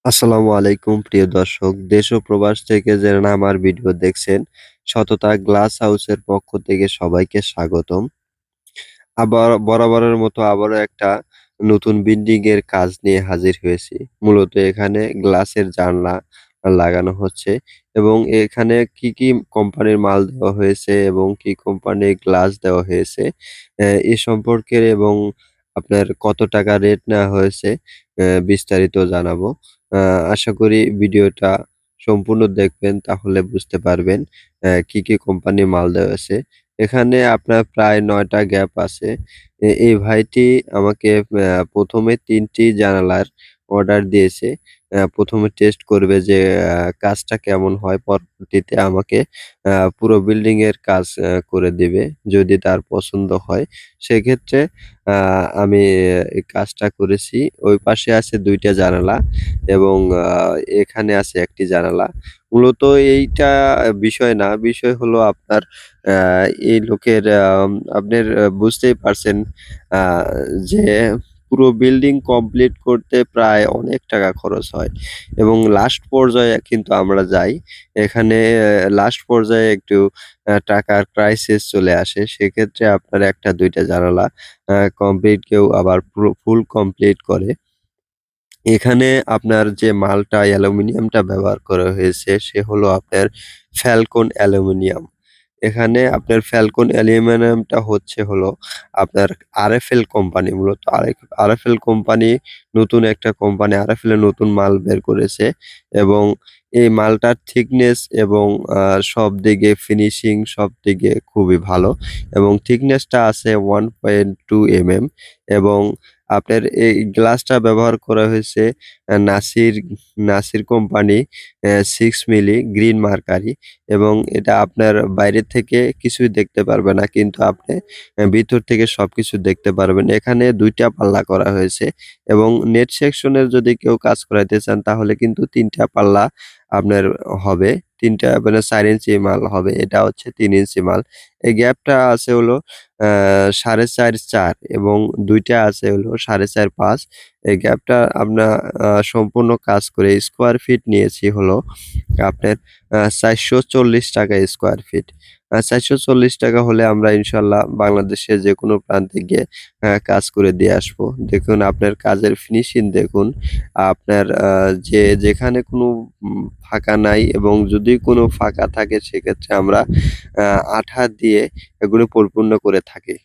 আসসালামু আলাইকুম প্রিয় দর্শক। দেশ ও প্রবাস থেকে যারা আমার ভিডিও দেখছেন, সততা গ্লাস হাউসের পক্ষ থেকে সবাইকে স্বাগতম। আবার বরাবরের মতো আবারও একটা নতুন বিল্ডিং এর কাজ নিয়ে হাজির হয়েছি। মূলত এখানে গ্লাসের জানলা লাগানো হচ্ছে এবং এখানে কি কোম্পানির মাল দেওয়া হয়েছে এবং কি কোম্পানির গ্লাস দেওয়া হয়েছে এ সম্পর্কে এবং আপনার কত টাকা রেট নেওয়া হয়েছে বিস্তারিত জানাবো। আ আশা করি ভিডিওটা সম্পূর্ণ দেখবেন, তাহলে বুঝতে পারবেন কি কোম্পানির মাল দেওয়া আছে। এখানে আপনার প্রায় ৯ টা গ্যাপ আছে। এই ভাইটি আমাকে ১ম এ ৩ টি জানালার অর্ডার দিয়েছে। ১ম এ টেস্ট করবে যে কাজটা কেমন হয়। পরবর্তীতে আমাকে পুরো বিল্ডিং এর কাজ করে দিবে। যদি তার পছন্দ হয়। সেক্ষেত্রে আ আমি এই কাজটা করেছি। ওই পাশে আছে ২ টা জানালা এবং এখানে আছে ১ টি জানালা। মূলত এইটা বিষয় না। বিষয় হলো আপনার আ এই লোকের আপনার বুঝতেই পারছেন আ যে পুরো বিল্ডিং কমপ্লিট করতে প্রায় অনেক টাকা খরচ হয় এবং লাস্ট পর্যায়ে কিন্তু আমরা যাই। এখানে লাস্ট পর্যায়ে একটু টাকার ক্রাইসিস চলে আসে। সেক্ষেত্রে আপনার ১ টা ২ টা জানালা কমপ্লিট কেউ আবার পুরো ফুল কমপ্লিট করে। এখানে আপনার যে মালটা অ্যালুমিনিয়ামটা ব্যবহার করা হয়েছে সে হলো আপনার ফ্যালকন অ্যালুমিনিয়াম। এখানে আপনার ফ্যালকন অ্যালুমিনিয়ামটা হলো আপনার আরএফএল কোম্পানি, মূলত আরএফএল কোম্পানি নতুন একটা কোম্পানি, আরএফএল এর নতুন মাল বের করেছে এবং এই মালটার থিকনেস এবং আ সব দিকে ফিনিশিং সবদিকে খুবই ভালো এবং থিকনেসটা আছে 1.2 এবং আপনার এই গ্লাসটা ব্যবহার করা হয়েছে নাসির কোম্পানি 6 মিলি গ্রিন মার্কারি এবং এটা আপনার বাইরে থেকে কিছুই দেখতে পারবে না। কিন্তু আপনি ভিতর থেকে সবকিছু দেখতে পারবেন। এখানে ২ টা পাল্লা করা হয়েছে এবং নেট সেকশনের যদি কেউ কাজ করাইতে চান তাহলে কিন্তু ৩ টা পাল্লা আপনার হবে। ৩ টা মানে ৪ ইঞ্চি মাল হবে। এটা হচ্ছে ৩ ইঞ্চি মাল। এই গ্যাপটা আছে হলো আ ৪.৫-৪ এবং ২ টা আছে হলো ৪.৫-৫। এই গ্যাপটা আমরা সম্পূর্ণ কাজ করে স্কোয়ার ফিট নিয়েছি হলো আপনার ৳৪৪০ স্কোয়ার ফিট। ৳৪৪০ হলে আমরা ইনশাআল্লাহ বাংলাদেশের যেকোনো প্রান্তে গিয়ে কাজ করে দিয়ে আসবো। দেখুন আপনার কাজের ফিনিশিং দেখুন। আপনার যেখানে কোনো ফাঁকা নাই এবং যদি কোনো ফাঁকা থাকে সেক্ষেত্রে আমরা আঠা দিয়ে এগুলো পরিপূর্ণ করে থাকি।